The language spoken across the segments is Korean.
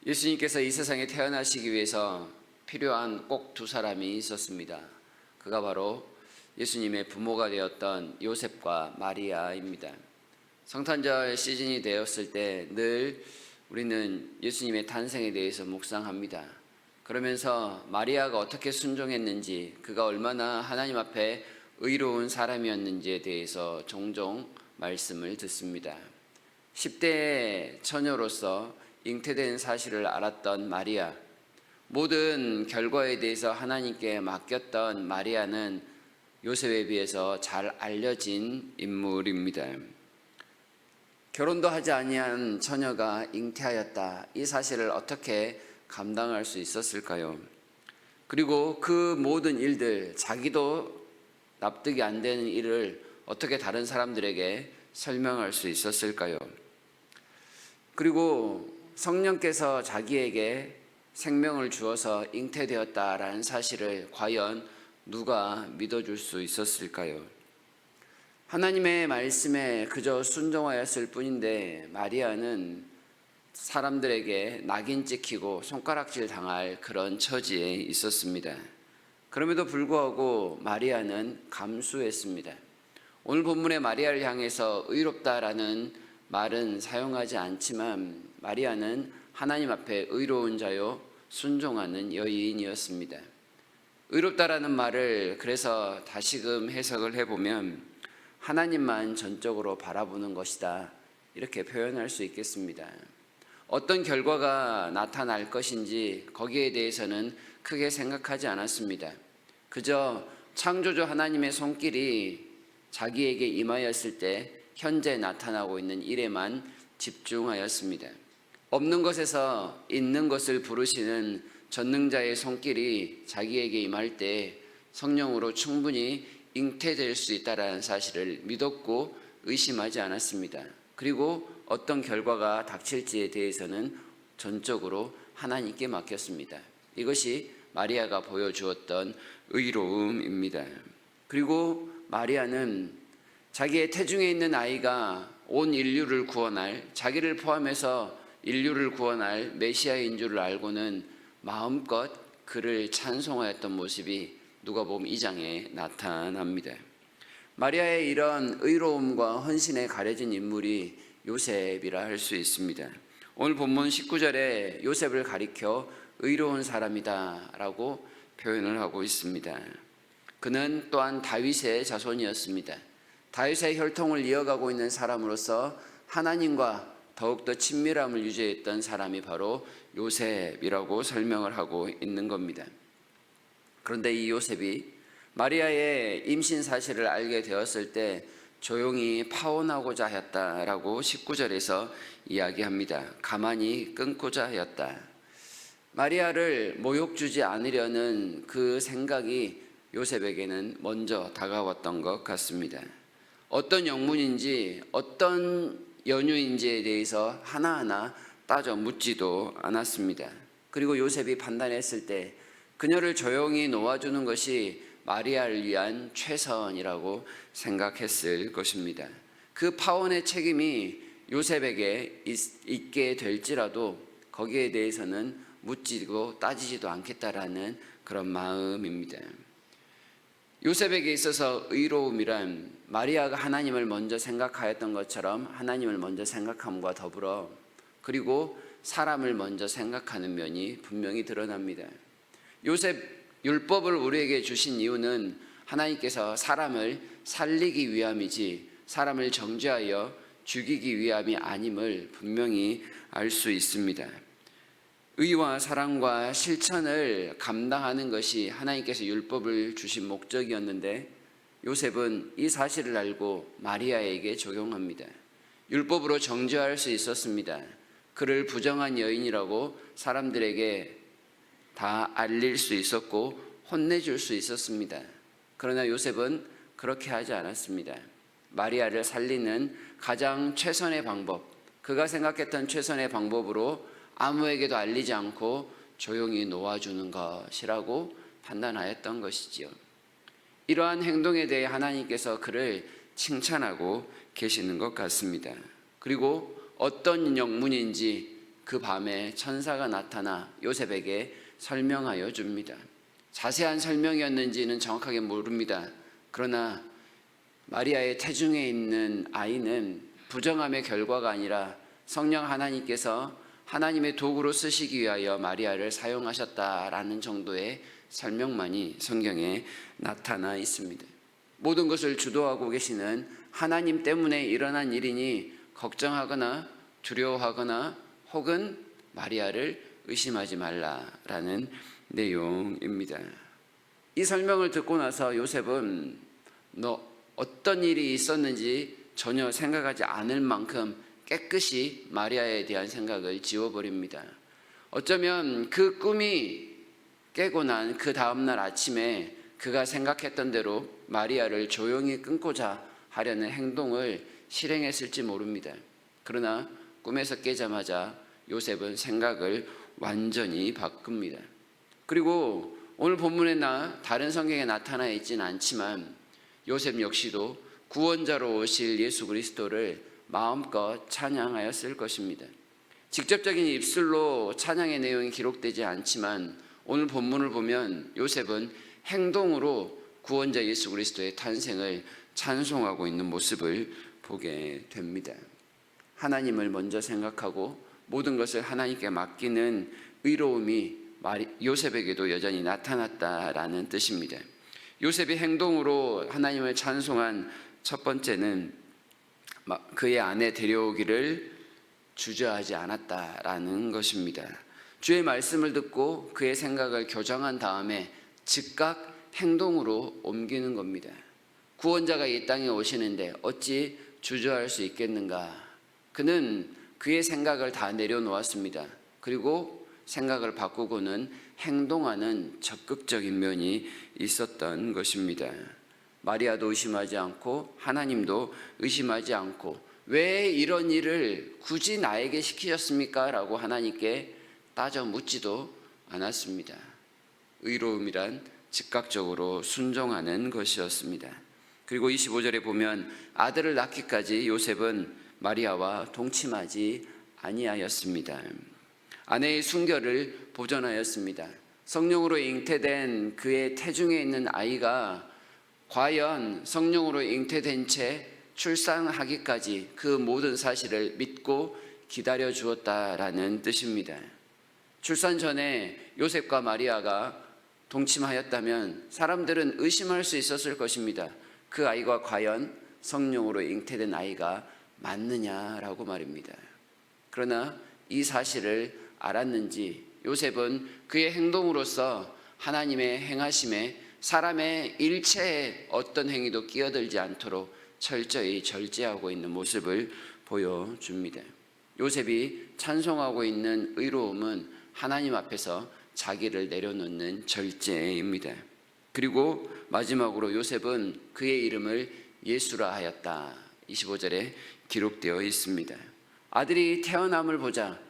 예수님께서 이 세상에 태어나시기 위해서 필요한 꼭 두 사람이 있었습니다. 그가 바로 예수님의 부모가 되었던 요셉과 마리아입니다. 성탄절 시즌이 되었을 때 늘 우리는 예수님의 탄생에 대해서 묵상합니다. 그러면서 마리아가 어떻게 순종했는지, 그가 얼마나 하나님 앞에 의로운 사람이었는지에 대해서 종종 말씀을 듣습니다. 10대 처녀로서 잉태된 사실을 알았던 마리아, 모든 결과에 대해서 하나님께 맡겼던 마리아는 요셉에 비해서 잘 알려진 인물입니다. 결혼도 하지 아니한 처녀가 잉태하였다, 이 사실을 어떻게 감당할 수 있었을까요? 그리고 그 모든 일들, 자기도 납득이 안 되는 일을 어떻게 다른 사람들에게 설명할 수 있었을까요? 그리고 성령께서 자기에게 생명을 주어서 잉태되었다라는 사실을 과연 누가 믿어줄 수 있었을까요? 하나님의 말씀에 그저 순종하였을 뿐인데 마리아는 사람들에게 낙인 찍히고 손가락질 당할 그런 처지에 있었습니다. 그럼에도 불구하고 마리아는 감수했습니다. 오늘 본문의 마리아를 향해서 의롭다라는 말은 사용하지 않지만 마리아는 하나님 앞에 의로운 자요 순종하는 여인이었습니다. 의롭다라는 말을 그래서 다시금 해석을 해보면 하나님만 전적으로 바라보는 것이다, 이렇게 표현할 수 있겠습니다. 어떤 결과가 나타날 것인지 거기에 대해서는 크게 생각하지 않았습니다. 그저 창조주 하나님의 손길이 자기에게 임하였을 때 현재 나타나고 있는 일에만 집중하였습니다. 없는 것에서 있는 것을 부르시는 전능자의 손길이 자기에게 임할 때 성령으로 충분히 잉태될 수 있다는 사실을 믿었고 의심하지 않았습니다. 그리고 어떤 결과가 닥칠지에 대해서는 전적으로 하나님께 맡겼습니다. 이것이 마리아가 보여주었던 의로움입니다. 그리고 마리아는 자기의 태중에 있는 아이가 온 인류를 구원할, 자기를 포함해서 인류를 구원할 메시아인 줄을 알고는 마음껏 그를 찬송하였던 모습이 누가복음 2장에 나타납니다. 마리아의 이런 의로움과 헌신에 가려진 인물이 요셉이라 할 수 있습니다. 오늘 본문 19절에 요셉을 가리켜 의로운 사람이다 라고 표현을 하고 있습니다. 그는 또한 다윗의 자손이었습니다. 다윗의 혈통을 이어가고 있는 사람으로서 하나님과 더욱더 친밀함을 유지했던 사람이 바로 요셉이라고 설명을 하고 있는 겁니다. 그런데 이 요셉이 마리아의 임신 사실을 알게 되었을 때 조용히 파혼하고자 하였다라고 19절에서 이야기합니다. 가만히 끊고자 하였다. 마리아를 모욕 주지 않으려는 그 생각이 요셉에게는 먼저 다가왔던 것 같습니다. 어떤 영문인지 어떤 연유인지에 대해서 하나하나 따져 묻지도 않았습니다. 그리고 요셉이 판단했을 때 그녀를 조용히 놓아주는 것이 마리아를 위한 최선이라고 생각했을 것입니다. 그 파혼의 책임이 요셉에게 있게 될지라도 거기에 대해서는 묻지도 따지지도 않겠다라는 그런 마음입니다. 요셉에게 있어서 의로움이란 마리아가 하나님을 먼저 생각하였던 것처럼 하나님을 먼저 생각함과 더불어 그리고 사람을 먼저 생각하는 면이 분명히 드러납니다. 요셉 율법을 우리에게 주신 이유는 하나님께서 사람을 살리기 위함이지 사람을 정죄하여 죽이기 위함이 아님을 분명히 알 수 있습니다. 의와 사랑과 실천을 감당하는 것이 하나님께서 율법을 주신 목적이었는데 요셉은 이 사실을 알고 마리아에게 적용합니다. 율법으로 정죄할 수 있었습니다. 그를 부정한 여인이라고 사람들에게 다 알릴 수 있었고 혼내줄 수 있었습니다. 그러나 요셉은 그렇게 하지 않았습니다. 마리아를 살리는 가장 최선의 방법, 그가 생각했던 최선의 방법으로 아무에게도 알리지 않고 조용히 놓아주는 것이라고 판단하였던 것이지요. 이러한 행동에 대해 하나님께서 그를 칭찬하고 계시는 것 같습니다. 그리고 어떤 영문인지 그 밤에 천사가 나타나 요셉에게 설명하여 줍니다. 자세한 설명이었는지는 정확하게 모릅니다. 그러나 마리아의 태중에 있는 아이는 부정함의 결과가 아니라 성령 하나님께서 하나님의 도구로 쓰시기 위하여 마리아를 사용하셨다라는 정도의 설명만이 성경에 나타나 있습니다. 모든 것을 주도하고 계시는 하나님 때문에 일어난 일이니 걱정하거나 두려워하거나 혹은 마리아를 의심하지 말라라는 내용입니다. 이 설명을 듣고 나서 요셉은 어떤 일이 있었는지 전혀 생각하지 않을 만큼 깨끗이 마리아에 대한 생각을 지워버립니다. 어쩌면 그 꿈이 깨고 난 그 다음날 아침에 그가 생각했던 대로 마리아를 조용히 끊고자 하려는 행동을 실행했을지 모릅니다. 그러나 꿈에서 깨자마자 요셉은 생각을 완전히 바꿉니다. 그리고 오늘 본문에 다른 성경에 나타나 있지는 않지만 요셉 역시도 구원자로 오실 예수 그리스도를 마음껏 찬양하였을 것입니다. 직접적인 입술로 찬양의 내용이 기록되지 않지만 오늘 본문을 보면 요셉은 행동으로 구원자 예수 그리스도의 탄생을 찬송하고 있는 모습을 보게 됩니다. 하나님을 먼저 생각하고 모든 것을 하나님께 맡기는 의로움이 요셉에게도 여전히 나타났다라는 뜻입니다. 요셉이 행동으로 하나님을 찬송한 첫 번째는 그의 아내 데려오기를 주저하지 않았다라는 것입니다. 주의 말씀을 듣고 그의 생각을 교정한 다음에 즉각 행동으로 옮기는 겁니다. 구원자가 이 땅에 오시는데 어찌 주저할 수 있겠는가? 그는 그의 생각을 다 내려놓았습니다. 그리고 생각을 바꾸고는 행동하는 적극적인 면이 있었던 것입니다. 마리아도 의심하지 않고 하나님도 의심하지 않고 왜 이런 일을 굳이 나에게 시키셨습니까? 라고 하나님께 따져 묻지도 않았습니다. 의로움이란 즉각적으로 순종하는 것이었습니다. 그리고 25절에 보면 아들을 낳기까지 요셉은 마리아와 동침하지 아니하였습니다. 아내의 순결을 보존하였습니다. 성령으로 잉태된 그의 태중에 있는 아이가 과연 성령으로 잉태된 채 출산하기까지 그 모든 사실을 믿고 기다려 주었다라는 뜻입니다. 출산 전에 요셉과 마리아가 동침하였다면 사람들은 의심할 수 있었을 것입니다. 그 아이가 과연 성령으로 잉태된 아이가 맞느냐라고 말입니다. 그러나 이 사실을 알았는지 요셉은 그의 행동으로서 하나님의 행하심에 사람의 일체의 어떤 행위도 끼어들지 않도록 철저히 절제하고 있는 모습을 보여줍니다. 요셉이 찬송하고 있는 의로움은 하나님 앞에서 자기를 내려놓는 절제입니다. 그리고 마지막으로 요셉은 그의 이름을 예수라 하였다. 25절에 기록되어 있습니다. 아들이 태어남을 보자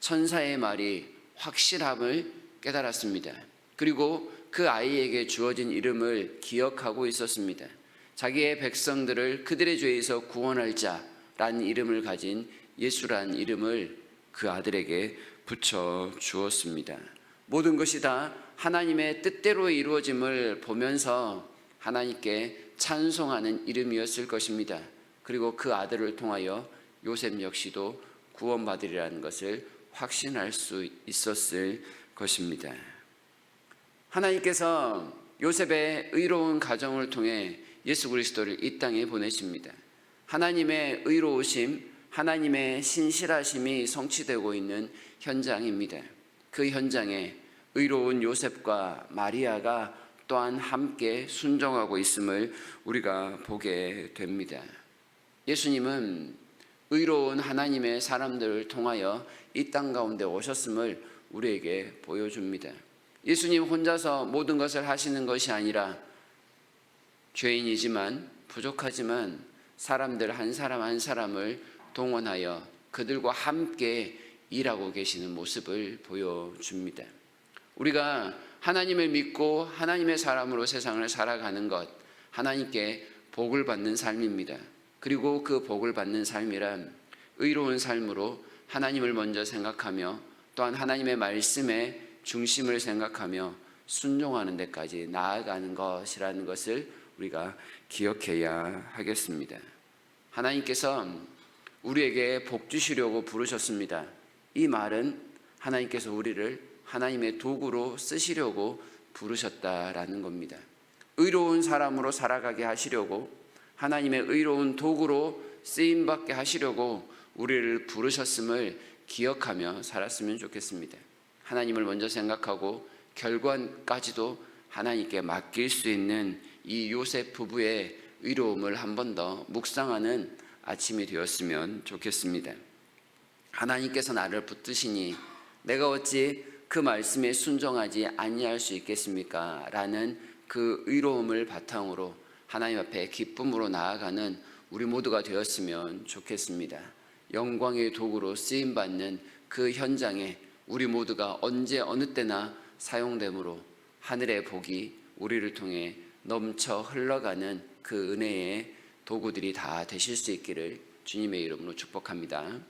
천사의 말이 확실함을 깨달았습니다. 그리고 그 아이에게 주어진 이름을 기억하고 있었습니다. 자기의 백성들을 그들의 죄에서 구원할 자라는 이름을 가진 예수란 이름을 그 아들에게 붙여 주었습니다. 모든 것이 다 하나님의 뜻대로 이루어짐을 보면서 하나님께 찬송하는 이름이었을 것입니다. 그리고 그 아들을 통하여 요셉 역시도 구원받으리라는 것을 확신할 수 있었을 것입니다. 하나님께서 요셉의 의로운 가정을 통해 예수 그리스도를 이 땅에 보내십니다. 하나님의 의로우심, 하나님의 신실하심이 성취되고 있는 현장입니다. 그 현장에 의로운 요셉과 마리아가 또한 함께 순종하고 있음을 우리가 보게 됩니다. 예수님은 의로운 하나님의 사람들을 통하여 이 땅 가운데 오셨음을 우리에게 보여줍니다. 예수님 혼자서 모든 것을 하시는 것이 아니라 죄인이지만 부족하지만 사람들 한 사람 한 사람을 동원하여 그들과 함께 일하고 계시는 모습을 보여줍니다. 우리가 하나님을 믿고 하나님의 사람으로 세상을 살아가는 것, 하나님께 복을 받는 삶입니다. 그리고 그 복을 받는 삶이란 의로운 삶으로 하나님을 먼저 생각하며 또한 하나님의 말씀의 중심을 생각하며 순종하는 데까지 나아가는 것이라는 것을 우리가 기억해야 하겠습니다. 하나님께서 우리에게 복 주시려고 부르셨습니다. 이 말은 하나님께서 우리를 하나님의 도구로 쓰시려고 부르셨다라는 겁니다. 의로운 사람으로 살아가게 하시려고, 하나님의 의로운 도구로 쓰임받게 하시려고 우리를 부르셨음을 기억하며 살았으면 좋겠습니다. 하나님을 먼저 생각하고 결과까지도 하나님께 맡길 수 있는 이 요셉 부부의 의로움을 한 번 더 묵상하는 아침이 되었으면 좋겠습니다. 하나님께서 나를 붙드시니 내가 어찌 그 말씀에 순종하지 아니할 수 있겠습니까? 라는 그 의로움을 바탕으로 하나님 앞에 기쁨으로 나아가는 우리 모두가 되었으면 좋겠습니다. 영광의 도구로 쓰임받는 그 현장에 우리 모두가 언제 어느 때나 사용됨으로 하늘의 복이 우리를 통해 넘쳐 흘러가는 그 은혜의 도구들이 다 되실 수 있기를 주님의 이름으로 축복합니다.